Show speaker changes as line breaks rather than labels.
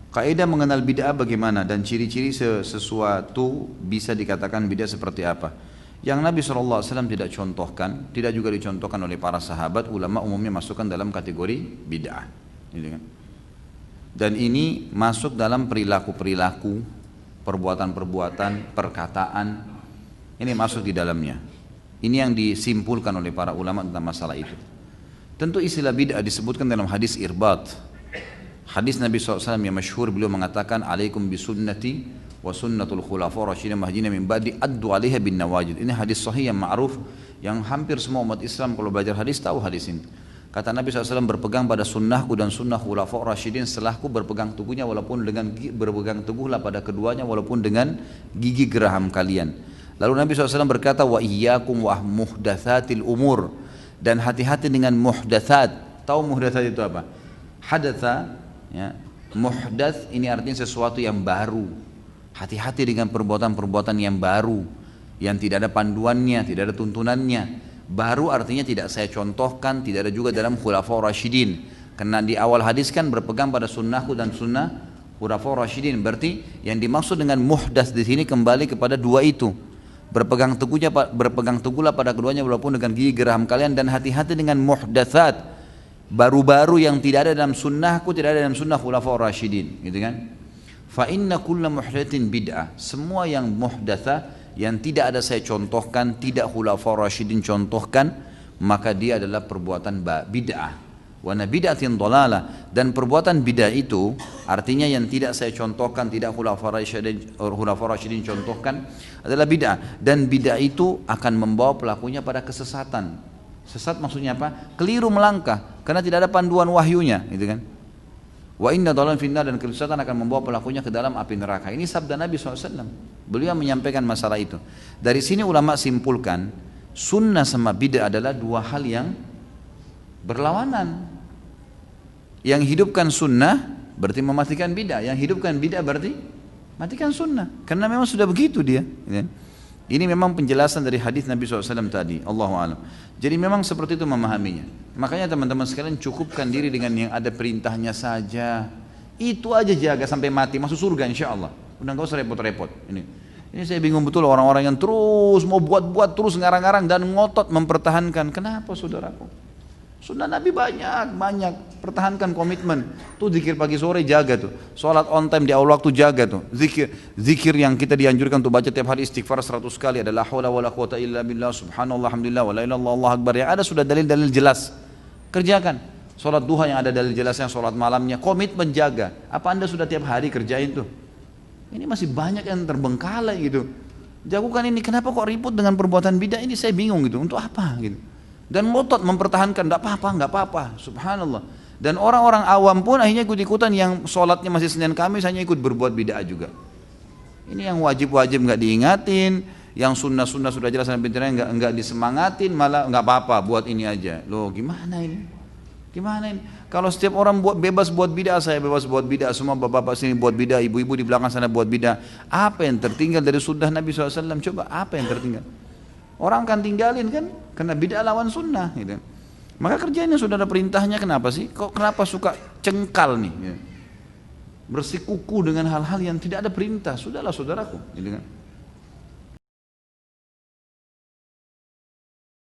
Kaidah mengenal bid'ah bagaimana dan ciri-ciri sesuatu bisa dikatakan bid'ah seperti apa. Yang Nabi SAW tidak contohkan, tidak juga dicontohkan oleh para sahabat, ulama umumnya masukkan dalam kategori bid'ah. Gitu kan? Dan ini masuk dalam perilaku-perilaku, perbuatan-perbuatan, perkataan, ini masuk di dalamnya. Ini yang disimpulkan oleh para ulama tentang masalah itu. Tentu istilah bid'ah disebutkan dalam hadis Irbat. Hadis Nabi SAW yang masyhur, beliau mengatakan, alaikum bisunnati wa sunnatul khulafa rasyidin mahdiyina min ba'di addu 'alaiha bin nawajid. Ini hadis sahih yang ma'ruf, yang hampir semua umat Islam kalau belajar hadis tahu hadis ini. Kata Nabi SAW, berpegang pada sunnahku dan sunnah khulafa rasyidin setelahku, berpegang teguhnya walaupun dengan berpegang teguhlah pada keduanya walaupun dengan gigi geraham kalian. Lalu Nabi SAW berkata, wa iyyakum wa muhdatsatil umur, dan hati-hati dengan muhdatsat. Tahu muhdatsat itu apa? Hadatsa, ya, muhdats ini artinya sesuatu yang baru. Hati-hati dengan perbuatan-perbuatan yang baru, yang tidak ada panduannya, tidak ada tuntunannya. Baru artinya tidak saya contohkan, tidak ada juga dalam khulafaur rasyidin. Karena di awal hadis kan berpegang pada sunnahku dan sunnah khulafaur rasyidin. Berarti yang dimaksud dengan muhdats di sini kembali kepada dua itu. Berpegang teguhlah pada keduanya walaupun dengan gigi geraham kalian, dan hati-hati dengan muhdatsat, baru-baru yang tidak ada dalam sunnahku, tidak ada dalam sunnah khulafaur rasyidin, gitu kan? Fa inna kulla muhdatsin bid'ah, semua yang muhdatsa, yang tidak ada saya contohkan, tidak khulafaur rasyidin contohkan, maka dia adalah perbuatan bid'ah. Wa bid'atin dhalalah, dan perbuatan bid'ah itu artinya yang tidak saya contohkan, tidak khulafaur rasyidin contohkan, adalah bid'ah. Dan bid'ah itu akan membawa pelakunya pada kesesatan. Sesat maksudnya apa? Keliru melangkah karena tidak ada panduan wahyunya, gitu kan? Wa inna dhalalan finnar, dan kesesatan akan membawa pelakunya ke dalam api neraka. Ini sabda Nabi SAW. Beliau menyampaikan masalah itu. Dari sini ulama simpulkan, sunnah sama bid'ah adalah dua hal yang berlawanan. Yang hidupkan sunnah berarti mematikan bid'ah, yang hidupkan bid'ah berarti matikan sunnah. Karena memang sudah begitu dia, gitu kan? Ini memang penjelasan dari hadis Nabi SAW tadi. Allahu a'lam. Jadi memang seperti itu memahaminya. Makanya teman-teman sekalian, cukupkan diri dengan yang ada perintahnya saja. Itu aja jaga sampai mati, masuk surga insya Allah. Udah nggak usah repot-repot. Ini saya bingung betul orang-orang yang terus mau buat-buat, terus ngarang-ngarang dan ngotot mempertahankan. Kenapa saudaraku? Sunnah Nabi banyak, pertahankan komitmen. Tuh zikir pagi sore jaga tuh. Sholat on time di awal waktu jaga tuh. Zikir yang kita dianjurkan untuk baca tiap hari istighfar 100 kali adalah la haula wala quwata illa billah, subhanallah, alhamdulillah, wala ilaha illallah, Allahu akbar. Yang ada sudah dalil-dalil jelas. Kerjakan. Sholat duha yang ada dalil jelasnya, sholat malamnya, komitmen jaga. Apa Anda sudah tiap hari kerjain tuh? Ini masih banyak yang terbengkalai gitu. Jagokan ini, kenapa kok ribut dengan perbuatan bidah ini? Saya bingung gitu. Untuk apa gitu? Dan ngotot mempertahankan, enggak apa-apa, subhanallah. Dan orang-orang awam pun akhirnya ikut-ikutan, yang sholatnya masih Senin Kamis hanya ikut berbuat bid'ah juga. Ini yang wajib-wajib enggak diingatin, yang sunnah-sunnah sudah jelas dan pintarnya enggak disemangatin, malah enggak apa-apa, buat ini aja. Loh, gimana ini? Gimana ini? Kalau setiap orang bebas buat bid'ah, saya bebas buat bid'ah, semua bapak-bapak sini buat bid'ah, ibu-ibu di belakang sana buat bid'ah, apa yang tertinggal dari sunnah Nabi SAW? Coba, apa yang tertinggal? Orang akan tinggalin kan, karena bid'ah lawan sunnah gitu. Maka kerjain yang sudah ada perintahnya, kenapa sih? Kenapa suka cengkal nih gitu. Bersikuku dengan hal-hal yang tidak ada perintah? Sudahlah saudaraku gitu kan.